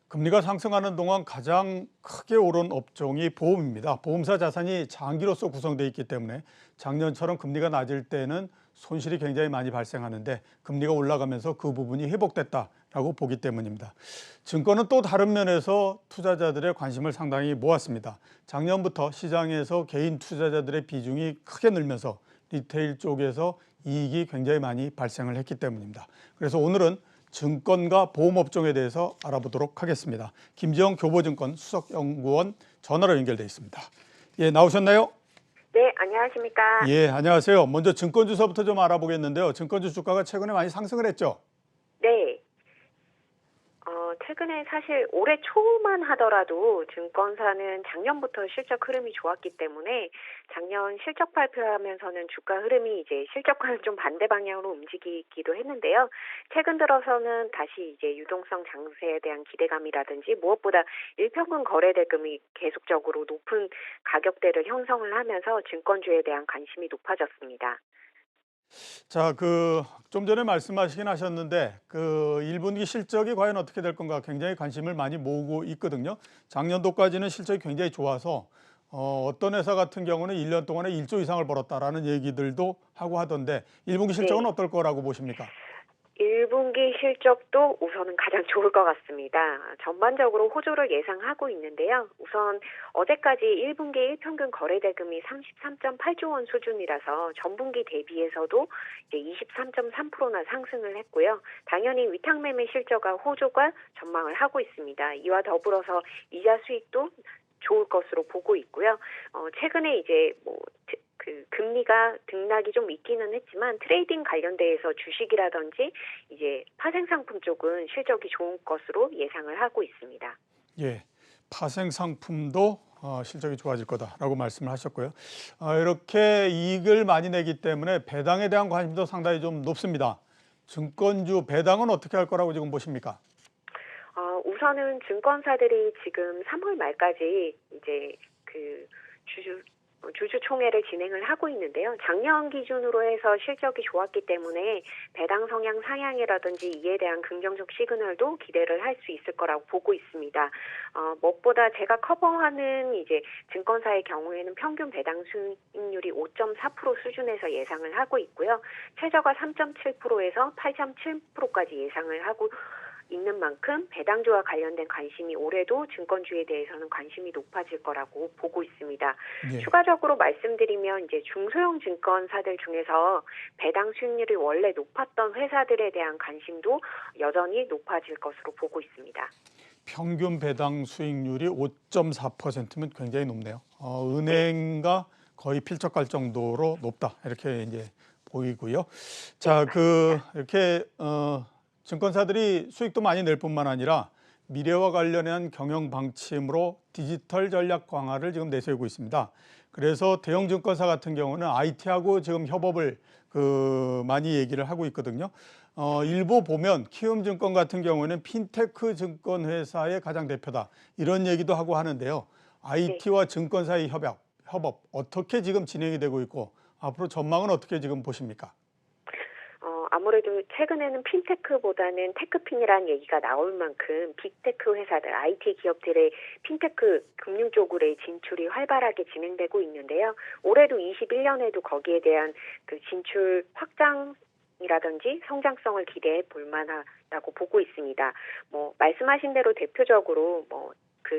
금리가 상승하는 동안 가장 크게 오른 업종이 보험입니다. 보험사 자산이 장기로서 구성되어 있기 때문에 작년처럼 금리가 낮을 때는 손실이 굉장히 많이 발생하는데 금리가 올라가면서 그 부분이 회복됐다라고 보기 때문입니다. 증권은 또 다른 면에서 투자자들의 관심을 상당히 모았습니다. 작년부터 시장에서 개인 투자자들의 비중이 크게 늘면서 리테일 쪽에서 이익이 굉장히 많이 발생을 했기 때문입니다. 그래서 오늘은 증권과 보험업종에 대해서 알아보도록 하겠습니다. 김지영 교보증권 수석연구원 전화로 연결돼 있습니다. 예, 나오셨나요? 네, 안녕하십니까? 예, 안녕하세요. 먼저 증권주서부터 좀 알아보겠는데요. 증권주 주가가 최근에 많이 상승을 했죠? 네. 최근에 사실 올해 초만 하더라도 증권사는 작년부터 실적 흐름이 좋았기 때문에 작년 실적 발표하면서는 주가 흐름이 이제 실적과는 좀 반대 방향으로 움직이기도 했는데요. 최근 들어서는 다시 이제 유동성 장세에 대한 기대감이라든지 무엇보다 일평균 거래대금이 계속적으로 높은 가격대를 형성을 하면서 증권주에 대한 관심이 높아졌습니다. 자, 좀 전에 말씀하시긴 하셨는데 1분기 실적이 과연 어떻게 될 건가 굉장히 관심을 많이 모으고 있거든요. 작년도까지는 실적이 굉장히 좋아서 어떤 회사 같은 경우는 1년 동안에 1조 이상을 벌었다라는 얘기들도 하고 하던데 1분기 실적은 네. 어떨 거라고 보십니까? 1분기 실적도 우선은 가장 좋을 것 같습니다. 전반적으로 호조를 예상하고 있는데요. 우선 어제까지 1분기 일평균 거래대금이 33.8조 원 수준이라서 전분기 대비해서도 이제 23.3%나 상승을 했고요. 당연히 위탁매매 실적과 호조가 전망을 하고 있습니다. 이와 더불어서 이자 수익도 좋을 것으로 보고 있고요. 최근에 이제 금리가 등락이 좀 있기는 했지만 트레이딩 관련돼서 주식이라든지 이제 파생상품 쪽은 실적이 좋은 것으로 예상을 하고 있습니다. 예, 파생 상품도 실적이 좋아질 거다라고 말씀을 하셨고요. 이렇게 이익을 많이 내기 때문에 배당에 대한 관심도 상당히 좀 높습니다. 증권주 배당은 어떻게 할 거라고 지금 보십니까? 우선은 증권사들이 지금 3월 말까지 이제 주주총회를 진행을 하고 있는데요. 작년 기준으로 해서 실적이 좋았기 때문에 배당 성향 상향이라든지 이에 대한 긍정적 시그널도 기대를 할 수 있을 거라고 보고 있습니다. 무엇보다 제가 커버하는 이제 증권사의 경우에는 평균 배당 수익률이 5.4% 수준에서 예상을 하고 있고요. 최저가 3.7%에서 8.7%까지 예상을 하고 있는 만큼 배당주와 관련된 관심이 올해도 증권주에 대해서는 관심이 높아질 거라고 보고 있습니다. 예. 추가적으로 말씀드리면 이제 중소형 증권사들 중에서 배당 수익률이 원래 높았던 회사들에 대한 관심도 여전히 높아질 것으로 보고 있습니다. 평균 배당 수익률이 5.4%면 굉장히 높네요. 네. 은행과 거의 필적할 정도로 높다 이렇게 이제 보이고요. 네, 자, 맞습니다. 이렇게 증권사들이 수익도 많이 낼 뿐만 아니라 미래와 관련한 경영 방침으로 디지털 전략 강화를 지금 내세우고 있습니다. 그래서 대형 증권사 같은 경우는 IT하고 지금 협업을 많이 얘기를 하고 있거든요. 일부 보면 키움증권 같은 경우는 핀테크 증권 회사의 가장 대표다 이런 얘기도 하고 하는데요. 네. IT와 증권사의 협업 어떻게 지금 진행이 되고 있고 앞으로 전망은 어떻게 지금 보십니까? 아무래도 최근에는 핀테크보다는 테크핀이라는 얘기가 나올 만큼 빅테크 회사들, IT 기업들의 핀테크 금융 쪽으로의 진출이 활발하게 진행되고 있는데요. 올해도 21년에도 거기에 대한 진출 확장이라든지 성장성을 기대해 볼 만하다고 보고 있습니다. 말씀하신 대로 대표적으로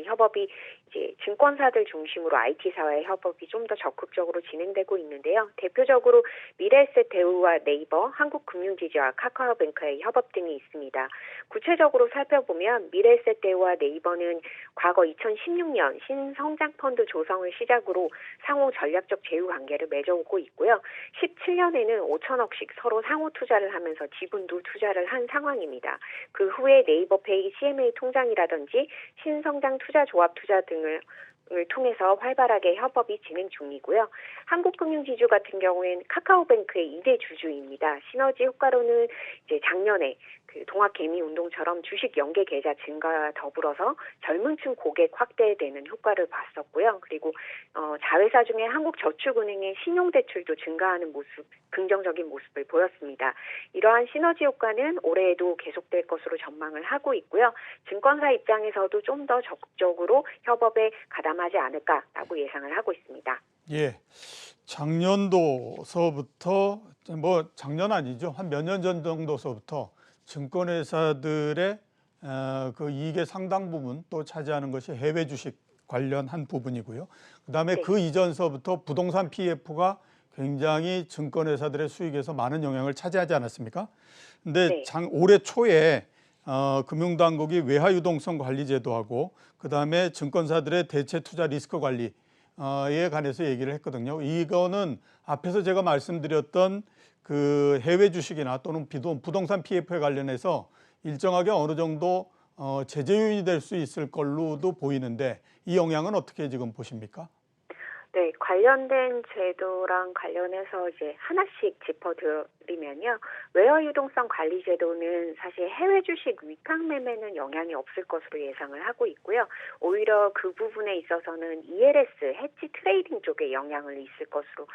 협업이 이제 증권사들 중심으로 IT사와의 협업이 좀 더 적극적으로 진행되고 있는데요. 대표적으로 미래에셋 대우와 네이버, 한국금융지주와 카카오뱅크의 협업 등이 있습니다. 구체적으로 살펴보면 미래에셋 대우와 네이버는 과거 2016년 신성장펀드 조성을 시작으로 상호 전략적 제휴 관계를 맺어오고 있고요. 17년에는 5천억씩 서로 상호 투자를 하면서 지분도 투자를 한 상황입니다. 그 후에 네이버페이 CMA 통장이라든지 신성장 투자조합 투자 등을 통해서 활발하게 협업이 진행 중이고요. 한국금융지주 같은 경우에는 카카오뱅크의 2대 주주입니다. 시너지 효과로는 이제 작년에 그 동학개미 운동처럼 주식 연계 계좌 증가와 더불어서 젊은층 고객 확대되는 효과를 봤었고요. 그리고 자회사 중에 한국저축은행의 신용대출도 증가하는 모습, 긍정적인 모습을 보였습니다. 이러한 시너지 효과는 올해에도 계속될 것으로 전망을 하고 있고요. 증권사 입장에서도 좀 더 적극적으로 협업에 가담하지 않을까라고 예상을 하고 있습니다. 예, 작년도서부터 뭐 작년 아니죠. 한 몇 년 전 정도서부터 증권회사들의 그 이익의 상당 부분 또 차지하는 것이 해외 주식 관련한 부분이고요. 그다음에 네. 그 이전서부터 부동산 PF가 굉장히 증권회사들의 수익에서 많은 영향을 차지하지 않았습니까? 근데 네. 올해 초에 금융당국이 외화유동성 관리 제도하고 그다음에 증권사들의 대체 투자 리스크 관리에 관해서 얘기를 했거든요. 이거는 앞에서 제가 말씀드렸던 그 해외 주식이나 또는 부동산 PF에 관련해서 일정하게 어느 정도 제재 요인이 될 수 있을 걸로도 보이는데 이 영향은 어떻게 지금 보십니까? 네, 관련된 제도랑 관련해서 이제 하나씩 짚어드리면요. 외화 유동성 관리 제도는 사실 해외 주식 위탁 매매는 영향이 없을 것으로 예상을 하고 있고요. 오히려 그 부분에 있어서는 ELS, 해지 트레이딩 쪽에 영향을 있을 것으로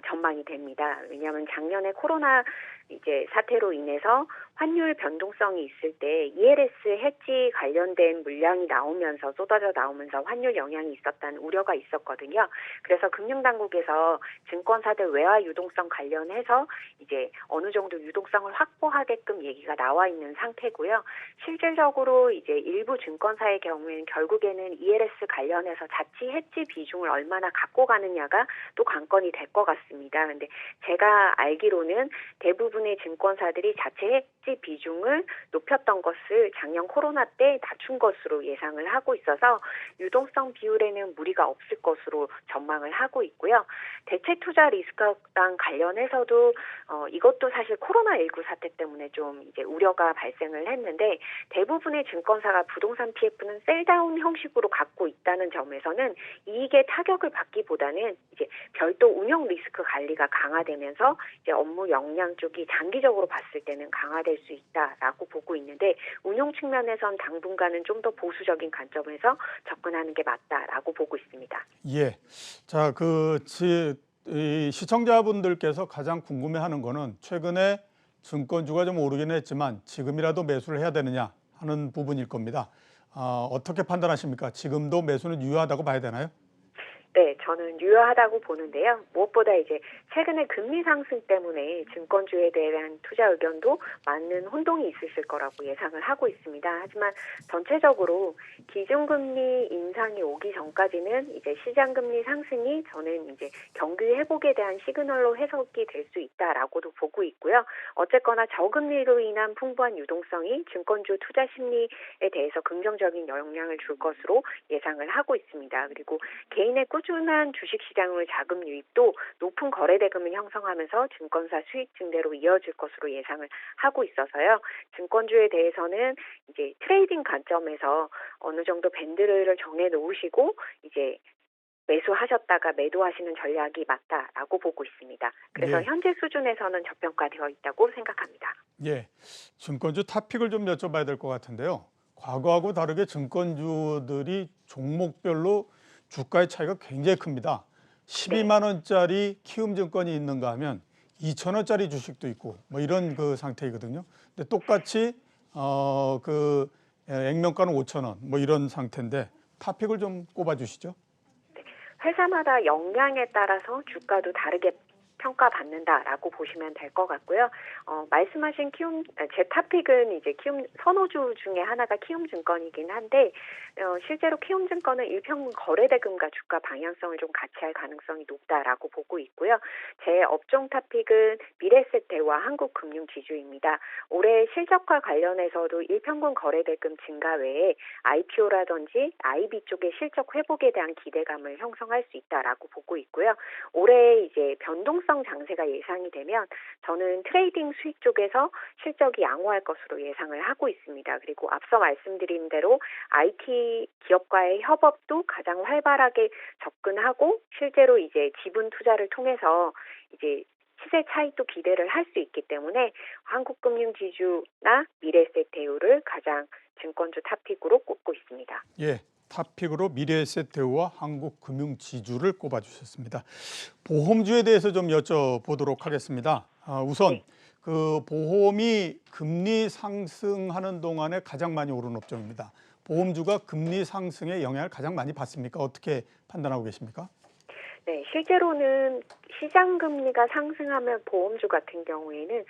전망이 됩니다. 왜냐하면 작년에 코로나 이제 사태로 인해서 환율 변동성이 있을 때 ELS 해지 관련된 물량이 나오면서 쏟아져 나오면서 환율 영향이 있었다는 우려가 있었거든요. 그래서 금융당국에서 증권사들 외화 유동성 관련해서 이제 어느 정도 유동성을 확보하게끔 얘기가 나와 있는 상태고요. 실질적으로 이제 일부 증권사의 경우에는 결국에는 ELS 관련해서 자치 해지 비중을 얼마나 갖고 가느냐가 또 관건이 될 것 같습니다. 근데 제가 알기로는 대부분의 증권사들이 자체 해지 비중을 높였던 것을 작년 코로나 때 낮춘 것으로 예상을 하고 있어서 유동성 비율에는 무리가 없을 것으로 전망을 하고 있고요. 대체 투자 리스크랑 관련해서도 이것도 사실 코로나19 사태 때문에 좀 이제 우려가 발생을 했는데 대부분의 증권사가 부동산 PF는 셀다운 형식으로 갖고 있다는 점에서는 이익에 타격을 받기보다는 이제 별도 운영 리스크 관리가 강화되면서 이제 업무 역량 쪽이 장기적으로 봤을 때는 강화될 수 있다라고 보고 있는데 운용 측면에선 당분간은 좀 더 보수적인 관점에서 접근하는 게 맞다라고 보고 있습니다. 예. 자, 이 시청자분들께서 가장 궁금해하는 거는 최근에 증권주가 좀 오르긴 했지만 지금이라도 매수를 해야 되느냐 하는 부분일 겁니다. 어떻게 판단하십니까? 지금도 매수는 유효하다고 봐야 되나요? 네, 저는 유효하다고 보는데요. 무엇보다 이제 최근에 금리 상승 때문에 증권주에 대한 투자 의견도 많은 혼동이 있으실 거라고 예상을 하고 있습니다. 하지만 전체적으로 기준금리 인상이 오기 전까지는 이제 시장금리 상승이 저는 이제 경기 회복에 대한 시그널로 해석이 될 수 있다라고도 보고 있고요. 어쨌거나 저금리로 인한 풍부한 유동성이 증권주 투자 심리에 대해서 긍정적인 영향을 줄 것으로 예상을 하고 있습니다. 그리고 개인의 꾸준한 주식시장의 자금 유입도 높은 거래대금을 형성하면서 증권사 수익 증대로 이어질 것으로 예상을 하고 있어서요. 증권주에 대해서는 이제 트레이딩 관점에서 어느 정도 밴드를 정해 놓으시고 이제 매수하셨다가 매도하시는 전략이 맞다라고 보고 있습니다. 그래서 예. 현재 수준에서는 저평가되어 있다고 생각합니다. 예. 증권주 탑픽을 좀 여쭤봐야 될 것 같은데요. 과거하고 다르게 증권주들이 종목별로 주가의 차이가 굉장히 큽니다. 네. 12만 원짜리 키움증권이 있는가 하면 2천 원짜리 주식도 있고 뭐 이런 그 상태이거든요. 근데 똑같이 액면가는 5천 원 뭐 이런 상태인데 탑픽을 좀 꼽아 주시죠. 회사마다 역량에 따라서 주가도 다르게 평가받는다라고 보시면 될 것 같고요. 말씀하신 제 탑픽은 이제 키움 선호주 중에 하나가 키움증권이긴 한데 실제로 키움증권은 일평균 거래대금과 주가 방향성을 좀 같이 할 가능성이 높다라고 보고 있고요. 제 업종 탑픽은 미래에셋대와 한국금융지주입니다. 올해 실적과 관련해서도 일평균 거래대금 증가 외에 IPO라든지 IB 쪽의 실적 회복에 대한 기대감을 형성할 수 있다라고 보고 있고요. 올해 이제 변동성 장세가 예상이 되면 저는 트레이딩 수익 쪽에서 실적이 양호할 것으로 예상을 하고 있습니다. 그리고 앞서 말씀드린 대로 IT 기업과의 협업도 가장 활발하게 접근하고 실제로 이제 지분 투자를 통해서 이제 시세 차익도 기대를 할 수 있기 때문에 한국금융지주나 미래에셋대우를 가장 증권주 탑픽으로 꼽고 있습니다. 예, 탑픽으로 미래에셋대우와 한국금융지주를 꼽아주셨습니다. 보험주에 대해서 좀 여쭤보도록 하겠습니다. 우선 네. 그 보험이 금리 상승하는 동안에 가장 많이 오른 업종입니다. 보험주가 금리 상승에 영향을 가장 많이 받습니까? 어떻게 판단하고 계십니까? 네, 실제로는 시장 금리가 상승하면 보험주 같은 경우에는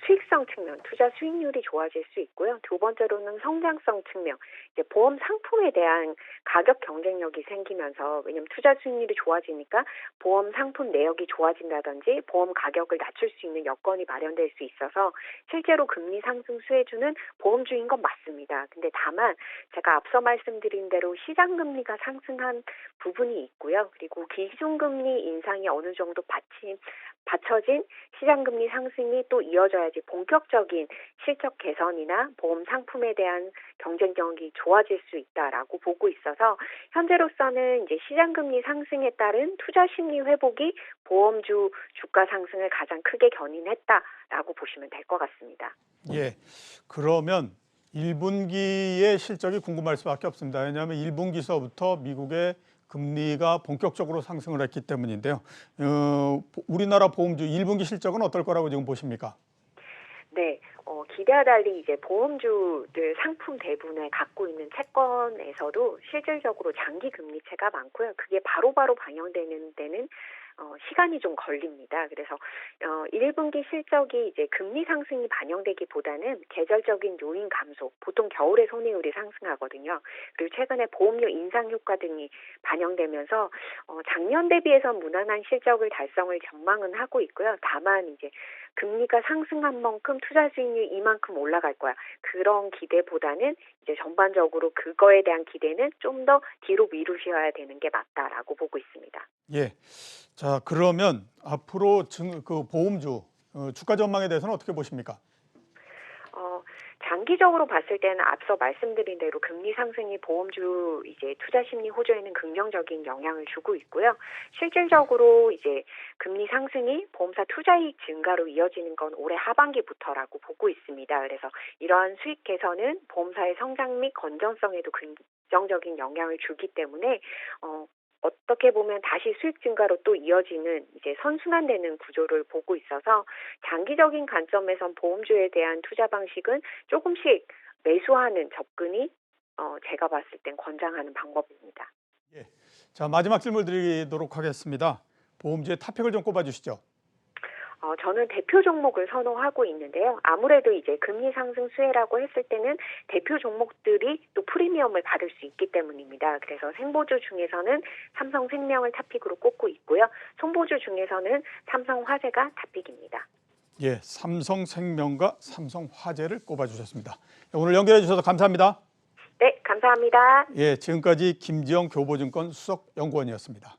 수익성 측면, 투자 수익률이 좋아질 수 있고요. 두 번째로는 성장성 측면, 이제 보험 상품에 대한 가격 경쟁력이 생기면서 왜냐하면 투자 수익률이 좋아지니까 보험 상품 내역이 좋아진다든지 보험 가격을 낮출 수 있는 여건이 마련될 수 있어서 실제로 금리 상승 수혜주는 보험주인 건 맞습니다. 근데 다만 제가 앞서 말씀드린 대로 시장 금리가 상승한 부분이 있고요. 그리고 기준금리 인상이 어느 정도 받쳐진 시장금리 상승이 또 이어져야지 본격적인 실적 개선이나 보험 상품에 대한 경쟁력이 좋아질 수 있다라고 보고 있어서 현재로서는 이제 시장금리 상승에 따른 투자 심리 회복이 보험주 주가 상승을 가장 크게 견인했다라고 보시면 될 것 같습니다. 예, 그러면 1분기의 실적이 궁금할 수밖에 없습니다. 왜냐하면 1분기서부터 미국의 금리가 본격적으로 상승을 했기 때문인데요. 우리나라 보험주 1분기 실적은 어떨 거라고 지금 보십니까? 네, 기대와 달리 이제 보험주들 상품 대부분에 갖고 있는 채권에서도 실질적으로 장기 금리채가 많고요. 그게 바로바로 반영되는 데는 시간이 좀 걸립니다. 그래서 1분기 실적이 이제 금리 상승이 반영되기보다는 계절적인 요인 감소, 보통 겨울에 손해율이 상승하거든요. 그리고 최근에 보험료 인상 효과 등이 반영되면서 작년 대비해서 무난한 실적을 달성을 전망은 하고 있고요. 다만 이제 금리가 상승한 만큼 투자 수익률이 이만큼 올라갈 거야. 그런 기대보다는 이제 전반적으로 그거에 대한 기대는 좀 더 뒤로 미루셔야 되는 게 맞다라고 보고 있습니다. 예. 자, 그러면 앞으로 그 보험주 주가 전망에 대해서는 어떻게 보십니까? 장기적으로 봤을 때는 앞서 말씀드린 대로 금리 상승이 보험주 이제 투자 심리 호조에는 긍정적인 영향을 주고 있고요. 실질적으로 이제 금리 상승이 보험사 투자이익 증가로 이어지는 건 올해 하반기부터라고 보고 있습니다. 그래서 이러한 수익 개선은 보험사의 성장 및 건전성에도 긍정적인 영향을 주기 때문에 어떻게 보면 다시 수익 증가로 또 이어지는 이제 선순환되는 구조를 보고 있어서 장기적인 관점에선 보험주에 대한 투자 방식은 조금씩 매수하는 접근이 제가 봤을 땐 권장하는 방법입니다. 예. 자, 마지막 질문 드리도록 하겠습니다. 보험주의 탑픽을 좀 꼽아주시죠. 저는 대표 종목을 선호하고 있는데요. 아무래도 이제 금리 상승 수혜라고 했을 때는 대표 종목들이 또 프리미엄을 받을 수 있기 때문입니다. 그래서 생보주 중에서는 삼성생명을 탑픽으로 꼽고 있고요. 손보주 중에서는 삼성화재가 탑픽입니다. 예, 삼성생명과 삼성화재를 꼽아주셨습니다. 오늘 연결해 주셔서 감사합니다. 네, 감사합니다. 예, 지금까지 김지영 교보증권 수석연구원이었습니다.